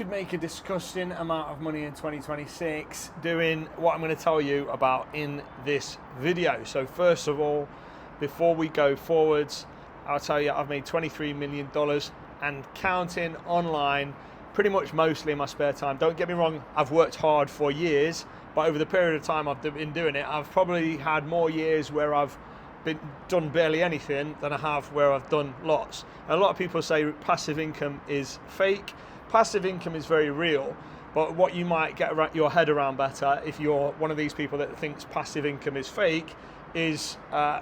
could make a disgusting amount of money in 2026 doing what I'm going to tell you about in this video. So first of all, before we go forwards, I'll tell you I've made $23 million and counting online pretty much mostly in my spare time. Don't get me wrong, I've worked hard for years, but over the period of time I've been doing it, I've probably had more years where I've done barely anything than I have where I've done lots. And a lot of people say passive income is fake. Passive income is very real, but what you might get your head around better if you're one of these people that thinks passive income is fake is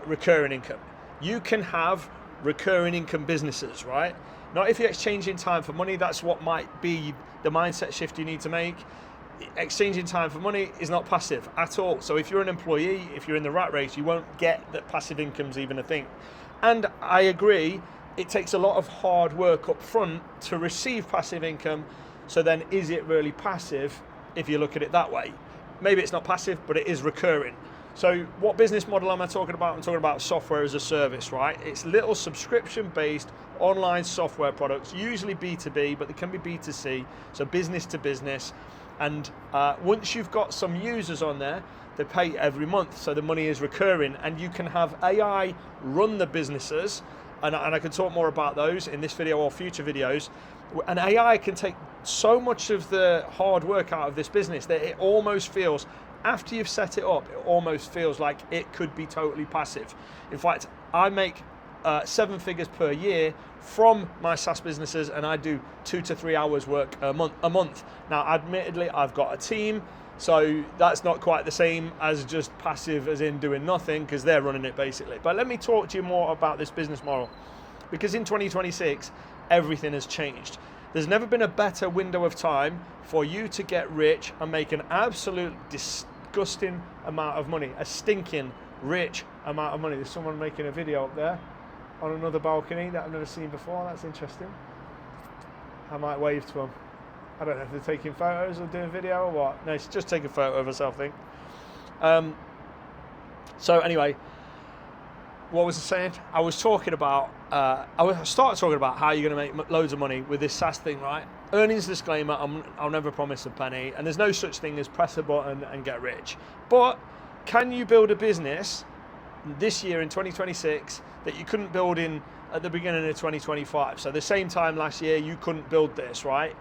recurring income. You can have recurring income businesses, right? Not if you're exchanging time for money. That's what might be the mindset shift you need to make. Exchanging time for money is not passive at all. So if you're an employee, if you're in the rat race, you won't get that passive income's even a thing. And I agree, it takes a lot of hard work up front to receive passive income. So then is it really passive if you look at it that way? Maybe it's not passive, but it is recurring. So what business model am I talking about? I'm talking about software as a service, right? It's little subscription-based online software products, usually B2B, but they can be B2C, so business to business. And once you've got some users on there, they pay every month, so the money is recurring, and you can have AI run the businesses, and I can talk more about those in this video or future videos. And AI can take so much of the hard work out of this business that it almost feels, after you've set it up, it almost feels like it could be totally passive. In fact, I make 7 figures per year from my SaaS businesses, and I do 2 to 3 hours work a month. Now, admittedly, I've got a team, so that's not quite the same as just passive as in doing nothing, because they're running it basically. But let me talk to you more about this business model, because in 2026, everything has changed. There's never been a better window of time for you to get rich and make an absolute disgusting amount of money, a stinking rich amount of money. There's someone making a video up there on another balcony that I've never seen before. That's interesting. I might wave to them. I don't know if they're taking photos or doing video or what. No, it's just take a photo of herself, I think. So anyway, what was I saying? I was talking about, I started talking about how you're going to make loads of money with this SaaS thing, right? Earnings disclaimer, I'll never promise a penny, and there's no such thing as press a button and get rich. But can you build a business this year in 2026 that you couldn't build in at the beginning of 2025? So the same time last year, you couldn't build this, right?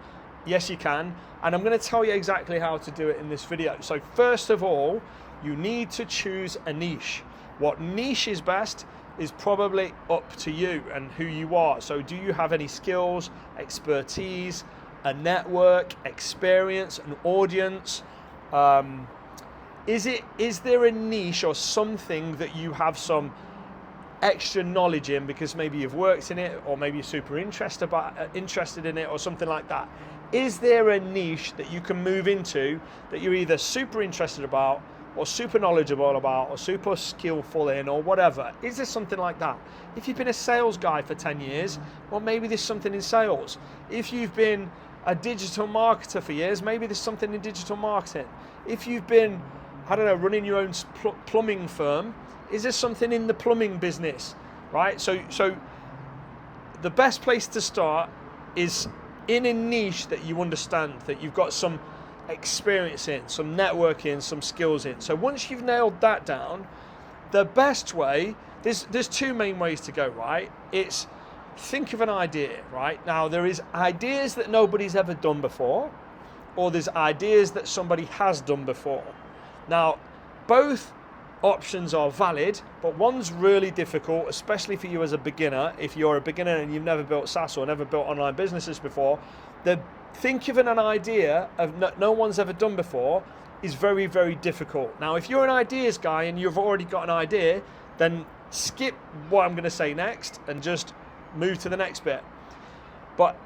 Yes, you can. And I'm going to tell you exactly how to do it in this video. So first of all, you need to choose a niche. What niche is best is probably up to you and who you are. So do you have any skills, expertise, a network, experience, an audience? Is there a niche or something that you have some extra knowledge in because maybe you've worked in it, or maybe you're super interested in it or something like that? Is there a niche that you can move into that you're either super interested about or super knowledgeable about or super skillful in or whatever? Is there something like that? If you've been a sales guy for 10 years, well, maybe there's something in sales. If you've been a digital marketer for years, maybe there's something in digital marketing. If you've been, I don't know, running your own plumbing firm, is there something in the plumbing business, right? So the best place to start is in a niche that you understand, that you've got some experience in, some networking, some skills in. So once you've nailed that down, the best way, there's 2 main ways to go, right? It's think of an idea, right? Now there is ideas that nobody's ever done before, or there's ideas that somebody has done before. Now, both options are valid, but one's really difficult, especially for you as a beginner. If you're a beginner and you've never built SaaS or never built online businesses before, think of an idea of no one's ever done before is very, very difficult. Now, if you're an ideas guy and you've already got an idea, then skip what I'm going to say next and just move to the next bit. But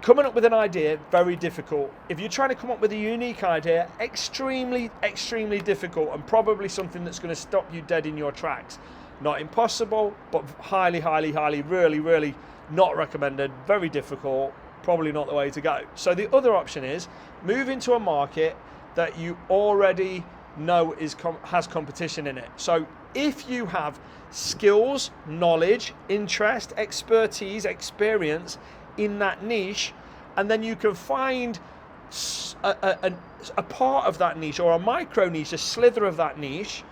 coming up with an idea, very difficult. If you're trying to come up with a unique idea, extremely, extremely difficult, and probably something that's going to stop you dead in your tracks. Not impossible, but highly, highly, highly, really, really not recommended. Very difficult, probably not the way to go. So the other option is move into a market that you already know has competition in it. So if you have skills, knowledge, interest, expertise, experience in that niche, and then you can find a part of that niche, or a micro niche, a slither of that niche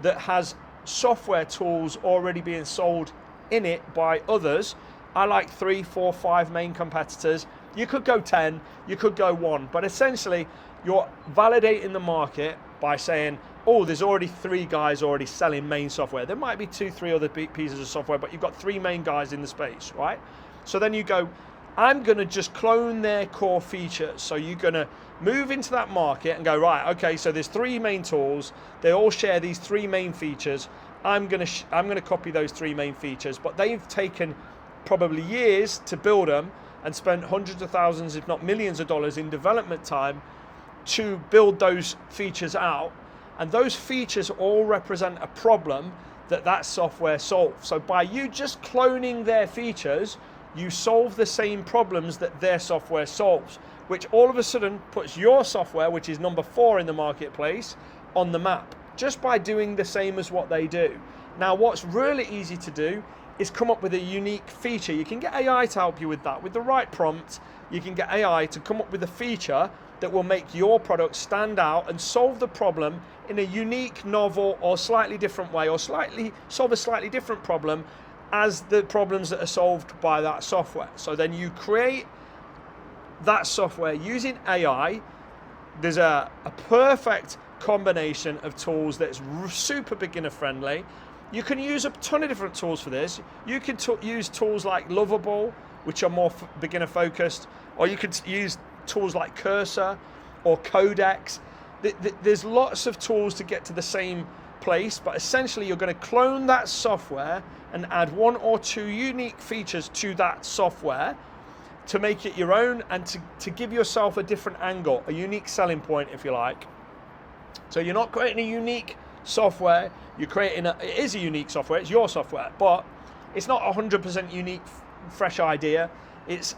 that has software tools already being sold in it by others. I like 3, 4, 5 main competitors. You could go 10, you could go 1, but essentially you're validating the market by saying, oh, there's already 3 guys already selling main software. There might be 2, 3 other pieces of software, but you've got 3 main guys in the space, right? So then you go, I'm going to just clone their core features. So you're going to move into that market and go, right, okay, so there's 3 main tools. They all share these 3 main features. I'm going to copy those 3 main features, but they've taken probably years to build them and spent hundreds of thousands, if not millions of dollars in development time to build those features out. And those features all represent a problem that software solves. So by you just cloning their features, you solve the same problems that their software solves, which all of a sudden puts your software, which is number 4 in the marketplace, on the map, just by doing the same as what they do. Now, what's really easy to do is come up with a unique feature. You can get AI to help you with that. With the right prompt, you can get AI to come up with a feature that will make your product stand out and solve the problem in a unique, novel, or slightly different way, or solve a slightly different problem as the problems that are solved by that software. So then you create that software using AI. There's a perfect combination of tools that's super beginner friendly. You can use a ton of different tools for this. You can use tools like Lovable, which are more beginner focused, or you could use tools like Cursor or Codex. There's lots of tools to get to the same place, but essentially you're going to clone that software and add 1 or 2 unique features to that software to make it your own, and to give yourself a different angle, a unique selling point, if you like. So you're not creating a unique software, you're creating it is a unique software, it's your software, but it's not 100% unique, fresh idea. It's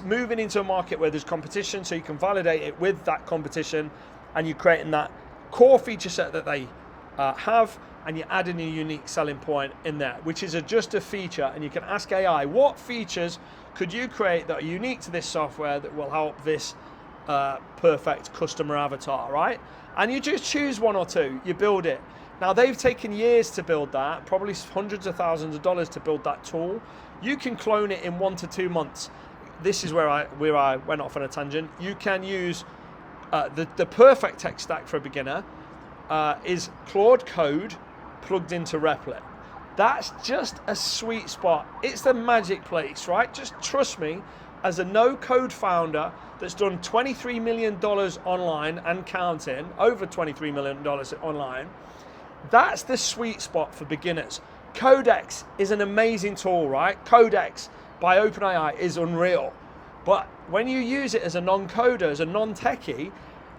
moving into a market where there's competition, so you can validate it with that competition, and you're creating that core feature set that they have, and you're adding a unique selling point in there, which is just a feature. And you can ask AI, what features could you create that are unique to this software that will help this perfect customer avatar, right? And you just choose 1 or 2, you build it. Now, they've taken years to build that, probably hundreds of thousands of dollars to build that tool. You can clone it in 1 to 2 months. This is where I went off on a tangent. You can use the perfect tech stack for a beginner is Claude Code plugged into Replit. That's just a sweet spot. It's the magic place, right? Just trust me, as a no-code founder that's done $23 million online and counting, over $23 million online, that's the sweet spot for beginners. Codex is an amazing tool, right? Codex by OpenAI is unreal. But when you use it as a non-coder, as a non-techie,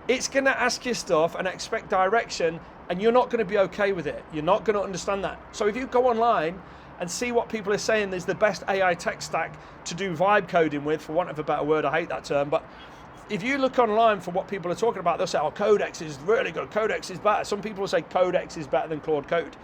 it's going to ask you stuff and expect direction, and you're not going to be okay with it. You're not going to understand that. So if you go online and see what people are saying is the best AI tech stack to do vibe coding with, for want of a better word, I hate that term, but if you look online for what people are talking about, they'll say, oh, Codex is really good, Codex is better. Some people will say Codex is better than Claude Code.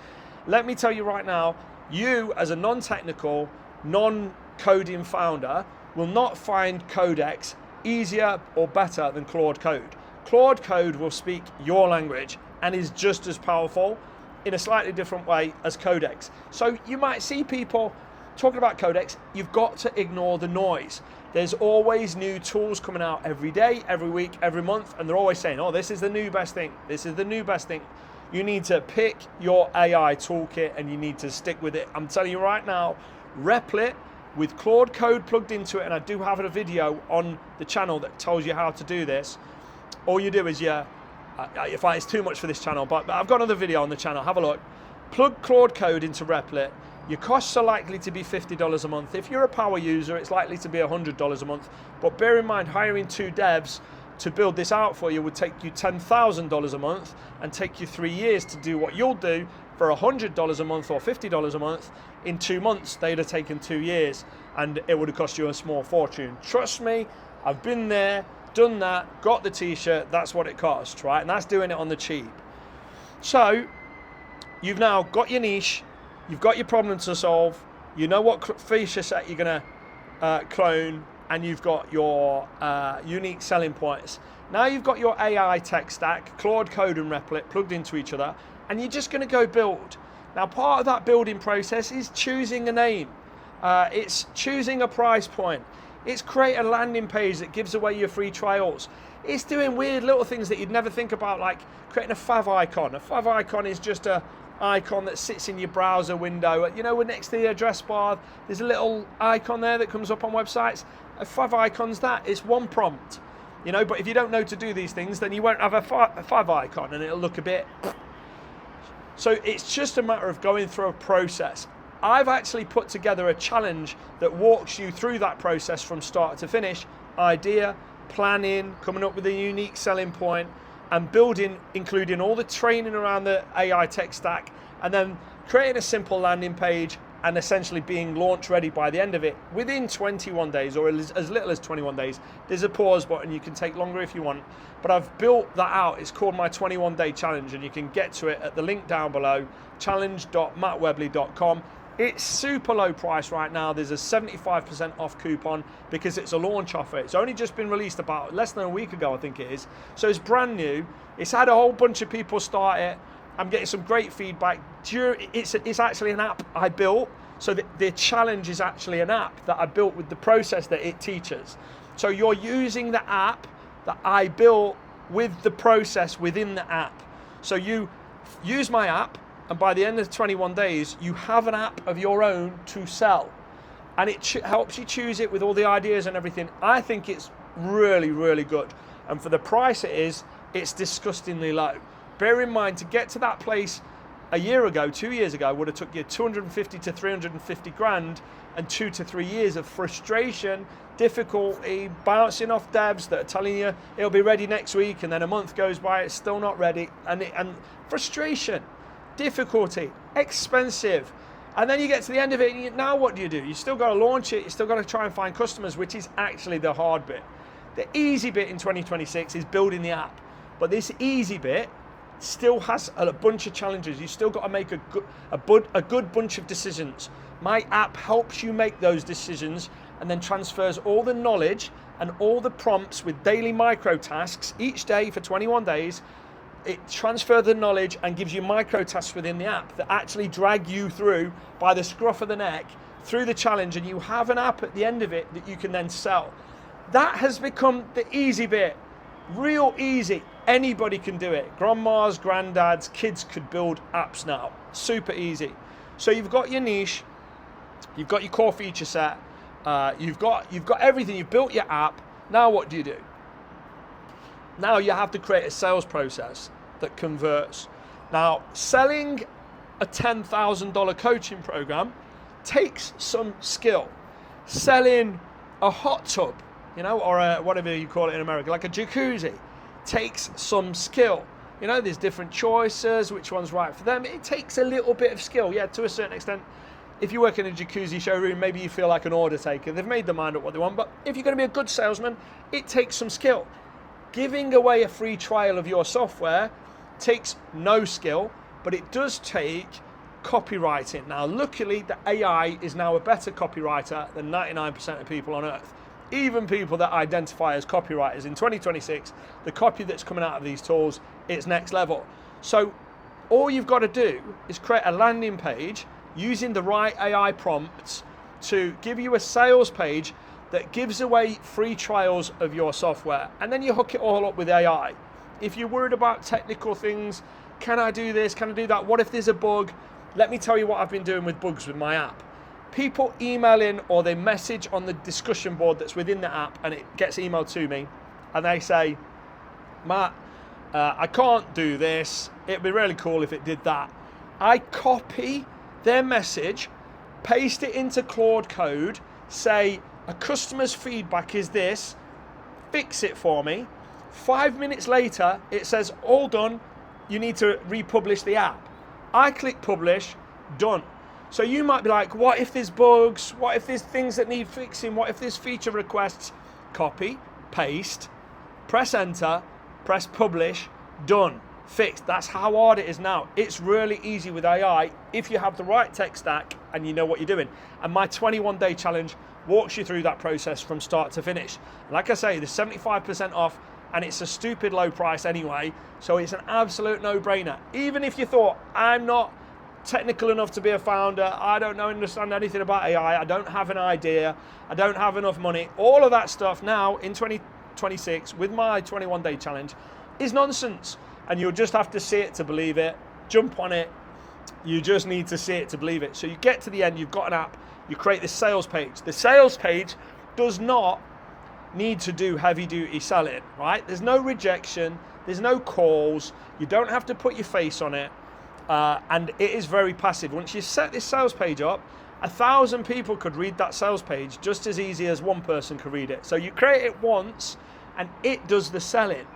Let me tell you right now, you as a non-technical, non-coding founder will not find Codex easier or better than Claude Code. Claude Code will speak your language and is just as powerful in a slightly different way as Codex. So you might see people talking about Codex. You've got to ignore the noise. There's always new tools coming out every day, every week, every month, and they're always saying, oh, this is the new best thing. This is the new best thing. You need to pick your AI toolkit and you need to stick with it. I'm telling you right now, Replit with Claude Code plugged into it, and I do have a video on the channel that tells you how to do this. All you do is, if it's too much for this channel, but I've got another video on the channel, have a look. Plug Claude Code into Replit. Your costs are likely to be $50 a month. If you're a power user, it's likely to be $100 a month. But bear in mind, hiring 2 devs to build this out for you would take you $10,000 a month and take you 3 years to do what you'll do for $100 a month or $50 a month. In 2 months, they'd have taken 2 years, and it would have cost you a small fortune. Trust me, I've been there, done that, got the t-shirt, that's what it costs, right? And that's doing it on the cheap. So you've now got your niche, you've got your problem to solve, you know what feature set you're gonna clone, and you've got your unique selling points. Now you've got your AI tech stack, Claude Code and Replit plugged into each other, and you're just going to go build. Now part of that building process is choosing a name. It's choosing a price point. It's create a landing page that gives away your free trials. It's doing weird little things that you'd never think about, like creating a fav icon. A fav icon is just a icon that sits in your browser window. You know, next to the address bar, there's a little icon there that comes up on websites. A fav icon's that. It's one prompt. You know, but if you don't know to do these things, then you won't have a fav icon and it'll look a bit. So it's just a matter of going through a process. I've actually put together a challenge that walks you through that process from start to finish. Idea, planning, coming up with a unique selling point, and building, including all the training around the AI tech stack, and then creating a simple landing page and essentially being launch ready by the end of it within 21 days or as little as 21 days. There's a pause button, you can take longer if you want, but I've built that out. It's called my 21-day challenge, and you can get to it at the link down below, challenge.mattwebley.com. It's super low price right now. There's a 75% off coupon because it's a launch offer. It's only just been released about less than a week ago, I think it is. So it's brand new. It's had a whole bunch of people start it. I'm getting some great feedback. It's actually an app I built. So the challenge is actually an app that I built with the process that it teaches. So you're using the app that I built with the process within the app. So you use my app, and by the end of 21 days, you have an app of your own to sell. And it helps you choose it with all the ideas and everything. I think it's really, really good. And for the price it is, it's disgustingly low. Bear in mind, to get to that place a year ago, 2 years ago, would have took you 250 to 350 grand and 2 to 3 years of frustration, difficulty, bouncing off devs that are telling you it'll be ready next week, and then a month goes by, it's still not ready, and frustration, difficulty, expensive. And then you get to the end of it, and now what do? You still got to launch it, you still got to try and find customers, which is actually the hard bit. The easy bit in 2026 is building the app. But this easy bit still has a bunch of challenges. You still got to make a good bunch of decisions. My app helps you make those decisions and then transfers all the knowledge and all the prompts with daily micro tasks each day for 21 days. It transfers the knowledge and gives you micro tasks within the app that actually drag you through by the scruff of the neck through the challenge, and you have an app at the end of it that you can then sell. That has become the easy bit. Real easy. Anybody can do it. Grandmas, granddads, kids could build apps now. Super easy. So you've got your niche, you've got your core feature set, you've got everything. You've built your app. Now what do? Now you have to create a sales process that converts. Now, selling a $10,000 coaching program takes some skill. Selling a hot tub, or whatever you call it in America, like a jacuzzi, takes some skill. There's different choices, which one's right for them. It takes a little bit of skill, yeah, to a certain extent. If you work in a jacuzzi showroom, maybe you feel like an order taker. They've made their mind up what they want, but if you're going to be a good salesman, it takes some skill. Giving away a free trial of your software takes no skill, but it does take copywriting. Now, luckily, the AI is now a better copywriter than 99% of people on earth. Even people that identify as copywriters in 2026, the copy that's coming out of these tools, it's next level. So all you've got to do is create a landing page using the right AI prompts to give you a sales page that gives away free trials of your software, and then you hook it all up with AI. If you're worried about technical things, can I do this, can I do that, what if there's a bug? Let me tell you what I've been doing with bugs with my app. People email in or they message on the discussion board that's within the app, and it gets emailed to me, and they say, Matt, I can't do this, it'd be really cool if it did that. I copy their message, paste it into Claude Code, say, a customer's feedback is this, fix it for me. 5 minutes later, it says, all done, you need to republish the app. I click publish, done. So you might be like, what if there's bugs? What if there's things that need fixing? What if there's feature requests? Copy, paste, press enter, press publish, done, fixed. That's how hard it is now. It's really easy with AI if you have the right tech stack and you know what you're doing. And my 21-day challenge walks you through that process from start to finish. Like I say, the 75% off, and it's a stupid low price anyway, so it's an absolute no-brainer. Even if you thought, I'm not technical enough to be a founder, I don't understand anything about AI, I don't have an idea, I don't have enough money, all of that stuff now in 2026 with my 21-day challenge is nonsense. And you'll just have to see it to believe it. Jump on it. You just need to see it to believe it. So you get to the end, you've got an app, you create this sales page. The sales page does not need to do heavy duty selling, right? There's no rejection, there's no calls, you don't have to put your face on it, and it is very passive. Once you set this sales page up, 1,000 people could read that sales page just as easy as one person could read it. So you create it once and it does the selling,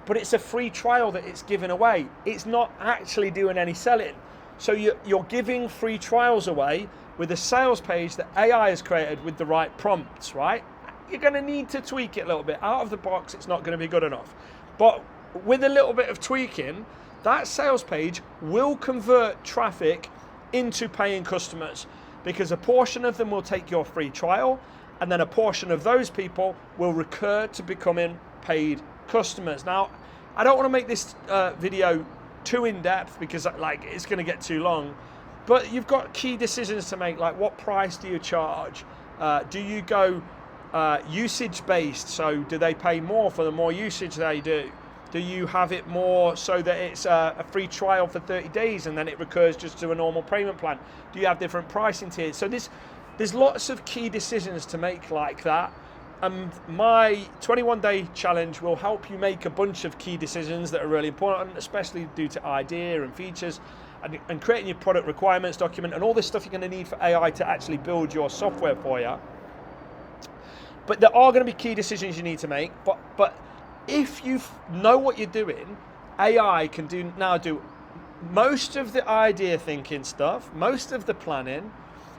but it's a free trial that it's giving away. It's not actually doing any selling. So you're giving free trials away with a sales page that AI has created with the right prompts, right? You're going to need to tweak it a little bit. Out of the box, it's not going to be good enough. But with a little bit of tweaking, that sales page will convert traffic into paying customers, because a portion of them will take your free trial, and then a portion of those people will recur to becoming paid customers. Now, I don't want to make this video too in-depth because it's going to get too long, but you've got key decisions to make, like what price do you charge? Do you go usage-based, so do they pay more for the more usage they do? Do you have it more so that it's a free trial for 30 days and then it recurs just to a normal payment plan? Do you have different pricing tiers? So there's lots of key decisions to make like that. And my 21-day challenge will help you make a bunch of key decisions that are really important, especially due to idea and features and creating your product requirements document and all this stuff you're going to need for AI to actually build your software for you. But there are going to be key decisions you need to make. But if you know what you're doing, AI can now do most of the idea thinking stuff, most of the planning.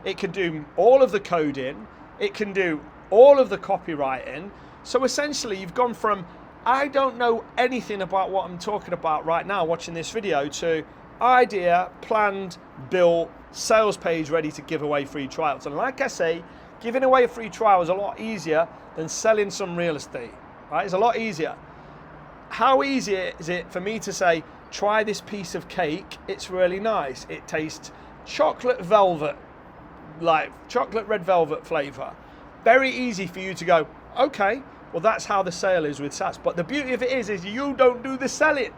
It can do all of the coding. It can do all of the copywriting. So essentially you've gone from, I don't know anything about what I'm talking about right now watching this video, to idea, planned, built, sales page ready to give away free trials. And like I say, giving away a free trial is a lot easier than selling some real estate, right? It's a lot easier. How easy is it for me to say, try this piece of cake, it's really nice. It tastes chocolate velvet, like chocolate red velvet flavor. Very easy for you to go, okay, well that's how the sale is with SaaS. But the beauty of it is you don't do the selling.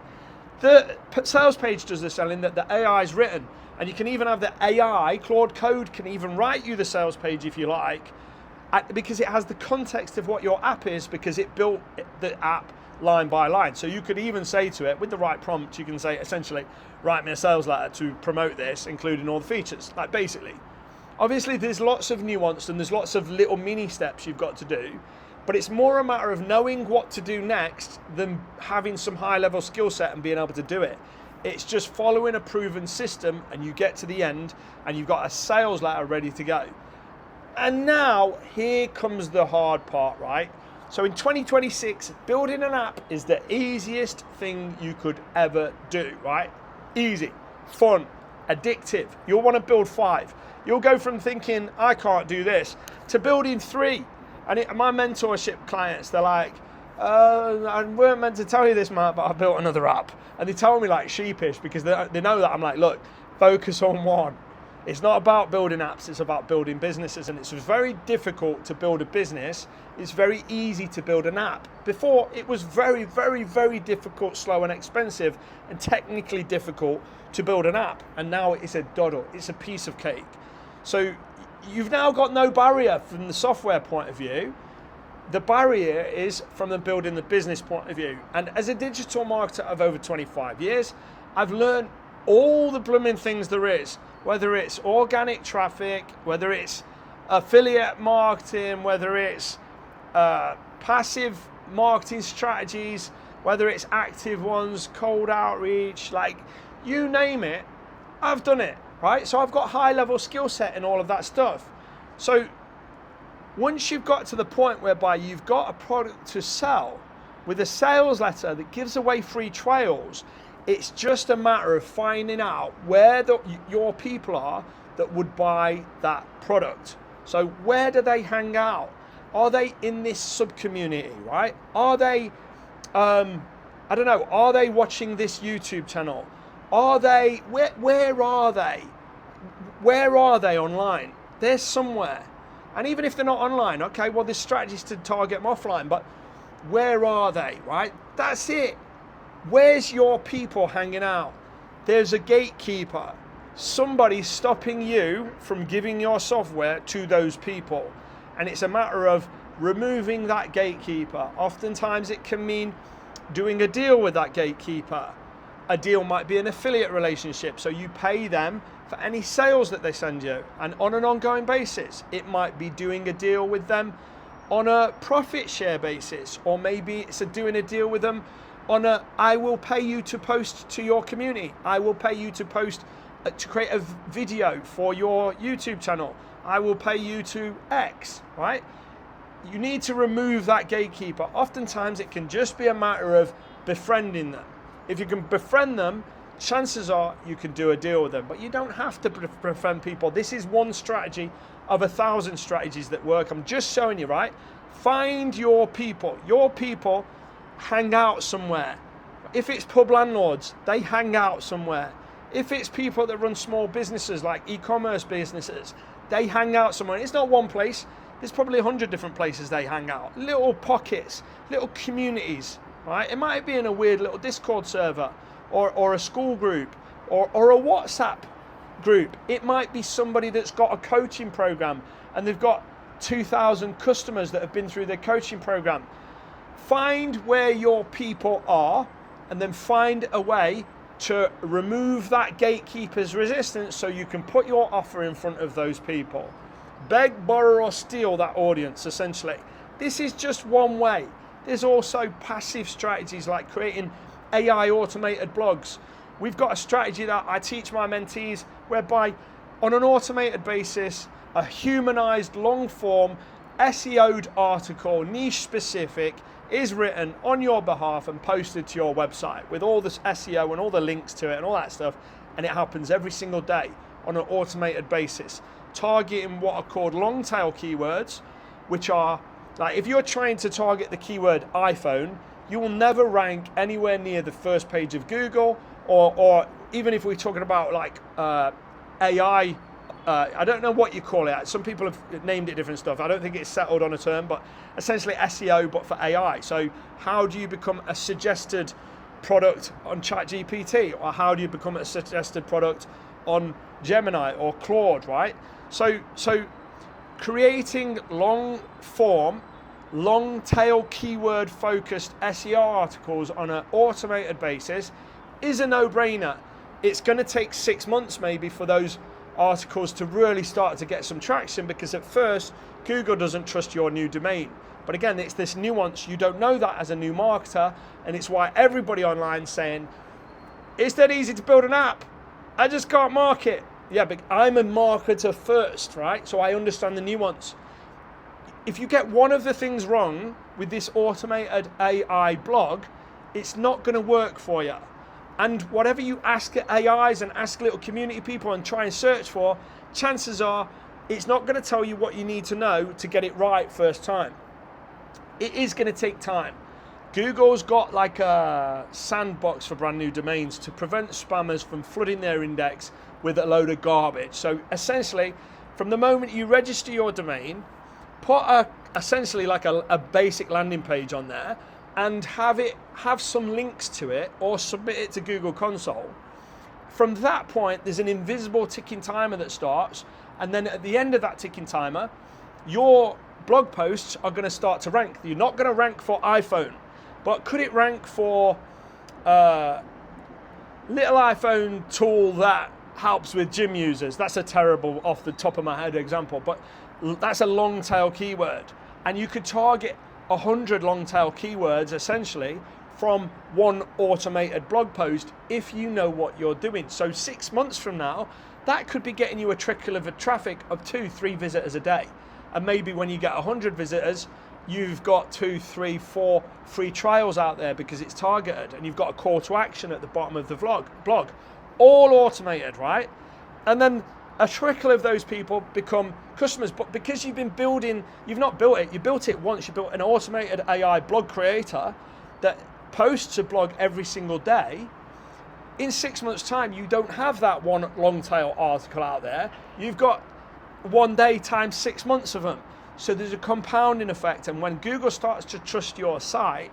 The sales page does the selling that the AI is written. And you can even have the AI, Claude Code can even write you the sales page if you like, because it has the context of what your app is, because it built the app line by line. So you could even say to it, with the right prompt, you can say essentially, write me a sales letter to promote this, including all the features, like basically. Obviously there's lots of nuance and there's lots of little mini steps you've got to do, but it's more a matter of knowing what to do next than having some high level skill set and being able to do it. It's just following a proven system and you get to the end and you've got a sales letter ready to go. And now here comes the hard part, right? So in 2026, building an app is the easiest thing you could ever do, right? Easy, fun, addictive. You'll want to build 5. You'll go from thinking, I can't do this, to building 3. And my mentorship clients, they're like, I weren't meant to tell you this, Matt, but I built another app. And they tell me like sheepish because they know that I'm like, look, focus on one. It's not about building apps, it's about building businesses. And it's very difficult to build a business. It's very easy to build an app. Before, it was very, very, very difficult, slow and expensive, and technically difficult to build an app. And now it's a doddle, it's a piece of cake. So you've now got no barrier from the software point of view. The barrier is from the building the business point of view. And as a digital marketer of over 25 years, I've learned all the blooming things there is, whether it's organic traffic, whether it's affiliate marketing, whether it's passive marketing strategies, whether it's active ones, cold outreach, like you name it, I've done it, right? So I've got high level skill set in all of that stuff. So once you've got to the point whereby you've got a product to sell with a sales letter that gives away free trials, it's just a matter of finding out where your people are that would buy that product. So where do they hang out? Are they in this sub-community, right? Are they, I don't know, are they watching this YouTube channel? Are they, where are they? Where are they online? They're somewhere. And even if they're not online, okay, well, there's strategies to target them offline, but where are they, right? That's it. Where's your people hanging out? There's a gatekeeper. Somebody's stopping you from giving your software to those people. And it's a matter of removing that gatekeeper. Oftentimes it can mean doing a deal with that gatekeeper. A deal might be an affiliate relationship, so you pay them for any sales that they send you, and on an ongoing basis. It might be doing a deal with them on a profit share basis, or maybe it's doing a deal with them on a, I will pay you to post to your community. I will pay you to post, to create a video for your YouTube channel. I will pay you to X, right? You need to remove that gatekeeper. Oftentimes it can just be a matter of befriending them. If you can befriend them, chances are you can do a deal with them, but you don't have to befriend people. This is one strategy of 1,000 strategies that work. I'm just showing you, right? Find your people. Your people hang out somewhere. If it's pub landlords, they hang out somewhere. If it's people that run small businesses like e-commerce businesses, they hang out somewhere. It's not one place. There's probably 100 different places they hang out. Little pockets, little communities, right? It might be in a weird little Discord server, or a school group, or a WhatsApp group. It might be somebody that's got a coaching program and they've got 2,000 customers that have been through their coaching program. Find where your people are and then find a way to remove that gatekeeper's resistance so you can put your offer in front of those people. Beg, borrow, or steal that audience, essentially. This is just one way. There's also passive strategies like creating AI automated blogs. We've got a strategy that I teach my mentees whereby on an automated basis, a humanized long form SEO'd article, niche specific, is written on your behalf and posted to your website with all this SEO and all the links to it and all that stuff. And it happens every single day on an automated basis, targeting what are called long tail keywords, which are like, if you're trying to target the keyword iPhone, you will never rank anywhere near the first page of Google, or even if we're talking about like AI, I don't know what you call it. Some people have named it different stuff. I don't think it's settled on a term, but essentially SEO, but for AI. So how do you become a suggested product on ChatGPT, or how do you become a suggested product on Gemini or Claude, right? So creating long form, long tail keyword focused SEO articles on an automated basis is a no-brainer. It's going to take 6 months maybe for those articles to really start to get some traction, because at first Google doesn't trust your new domain. But again, it's this nuance. You don't know that as a new marketer, and it's why everybody online is saying it's that easy to build an app, I just can't market. Yeah, but I'm a marketer first, right? So I understand the nuance. If you get one of the things wrong with this automated AI blog, it's not going to work for you. And whatever you ask AIs and ask little community people and try and search for, chances are it's not going to tell you what you need to know to get it right first time. It is going to take time. Google's got like a sandbox for brand new domains to prevent spammers from flooding their index with a load of garbage. So essentially, from the moment you register your domain, put essentially like a basic landing page on there and have some links to it, or submit it to Google Console. From that point, there's an invisible ticking timer that starts, and then at the end of that ticking timer, your blog posts are going to start to rank. You're not going to rank for iPhone, but could it rank for little iPhone tool that helps with gym users? That's a terrible off the top of my head example, but that's a long tail keyword. And you could target 100 long tail keywords essentially from one automated blog post if you know what you're doing. So 6 months from now, that could be getting you a trickle of traffic of 2-3 visitors a day. And maybe when you get 100 visitors, you've got 2, 3, 4 free trials out there because it's targeted, and you've got a call to action at the bottom of the blog. All automated, right? And then a trickle of those people become customers. But because you've been building, you've not built it, you built it once, you built an automated AI blog creator that posts a blog every single day. In 6 months' time, you don't have that one long tail article out there. You've got 1 day times 6 months of them. So there's a compounding effect. And when Google starts to trust your site,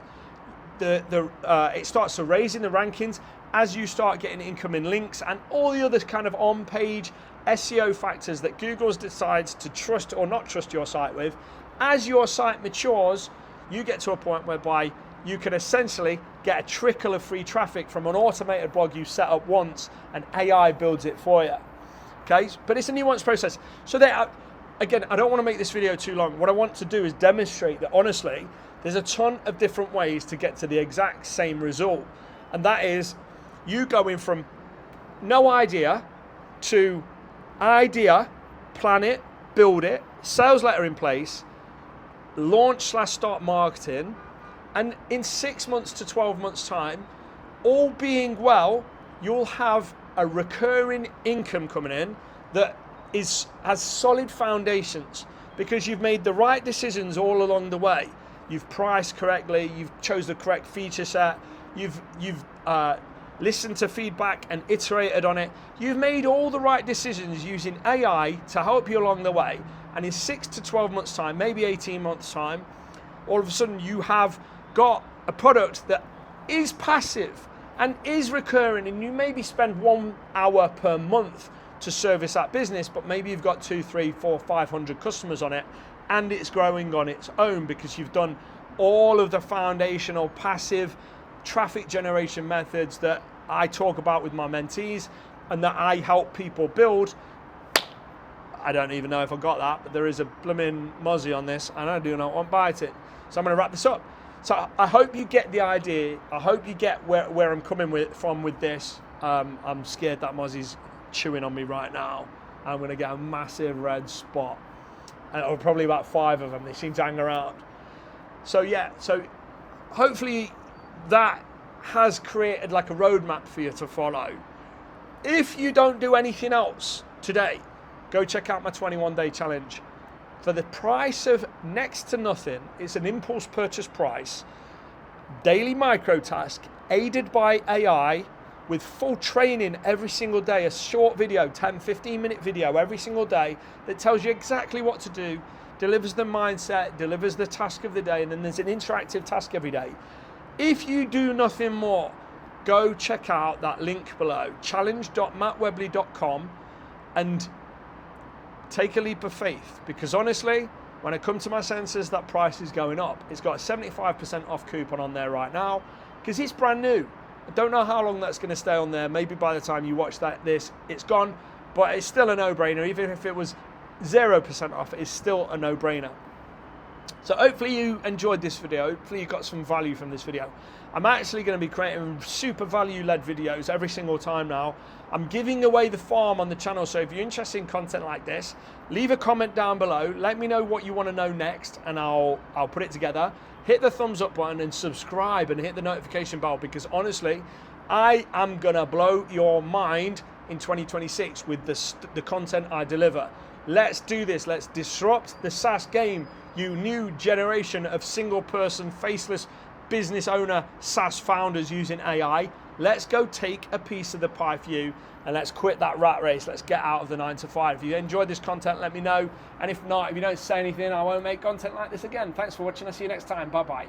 it starts to raise in the rankings as you start getting incoming links and all the other kind of on-page SEO factors that Google decides to trust or not trust your site with. As your site matures, you get to a point whereby you can essentially get a trickle of free traffic from an automated blog you set up once and AI builds it for you. Okay, but it's a nuanced process. So again, I don't want to make this video too long. What I want to do is demonstrate that honestly, there's a ton of different ways to get to the exact same result. And that is you going from no idea to idea, plan it, build it, sales letter in place, launch/start marketing, and in 6 months to 12 months time, all being well, you'll have a recurring income coming in that has solid foundations because you've made the right decisions all along the way. You've priced correctly, you've chose the correct feature set, you've listened to feedback and iterated on it. You've made all the right decisions using AI to help you along the way. And in 6 to 12 months time, maybe 18 months time, all of a sudden you have got a product that is passive and is recurring, and you maybe spend 1 hour per month to service that business, but maybe you've got 200, 300, 400, 500 customers on it, and it's growing on its own because you've done all of the foundational passive traffic generation methods that I talk about with my mentees and that I help people build. I don't even know if I got that, but there is a blooming mozzie on this and I do not want to bite it. So I'm going to wrap this up. So I hope you get the idea. I hope you get where I'm coming from with this. I'm scared that mozzie's chewing on me right now. I'm going to get a massive red spot. Or probably about 5 of them. They seem to hang around. So yeah, so hopefully that has created like a roadmap for you to follow. If you don't do anything else today, go check out my 21-day challenge. For the price of next to nothing, it's an impulse purchase price, daily micro task, aided by AI, with full training every single day, a short video, 10, 15-minute video every single day that tells you exactly what to do, delivers the mindset, delivers the task of the day, and then there's an interactive task every day. If you do nothing more, go check out that link below, challenge.mattwebley.com, and take a leap of faith, because honestly, when I come to my senses, that price is going up. It's got a 75% off coupon on there right now because it's brand new. I don't know how long that's going to stay on there. Maybe by the time you watch this, it's gone, but it's still a no-brainer. Even if it was 0% off, it's still a no-brainer. So hopefully you enjoyed this video. Hopefully you got some value from this video. I'm actually going to be creating super value-led videos every single time now. I'm giving away the farm on the channel, so if you're interested in content like this, leave a comment down below. Let me know what you want to know next, and I'll put it together. Hit the thumbs up button and subscribe and hit the notification bell, because honestly, I am going to blow your mind in 2026 with the content I deliver. Let's do this. Let's disrupt the SaaS game, you new generation of single-person, faceless business owner SaaS founders using AI. Let's go take a piece of the pie for you, and let's quit that rat race. Let's get out of the 9 to 5. If you enjoyed this content, let me know. And if not, if you don't say anything, I won't make content like this again. Thanks for watching. I'll see you next time. Bye-bye.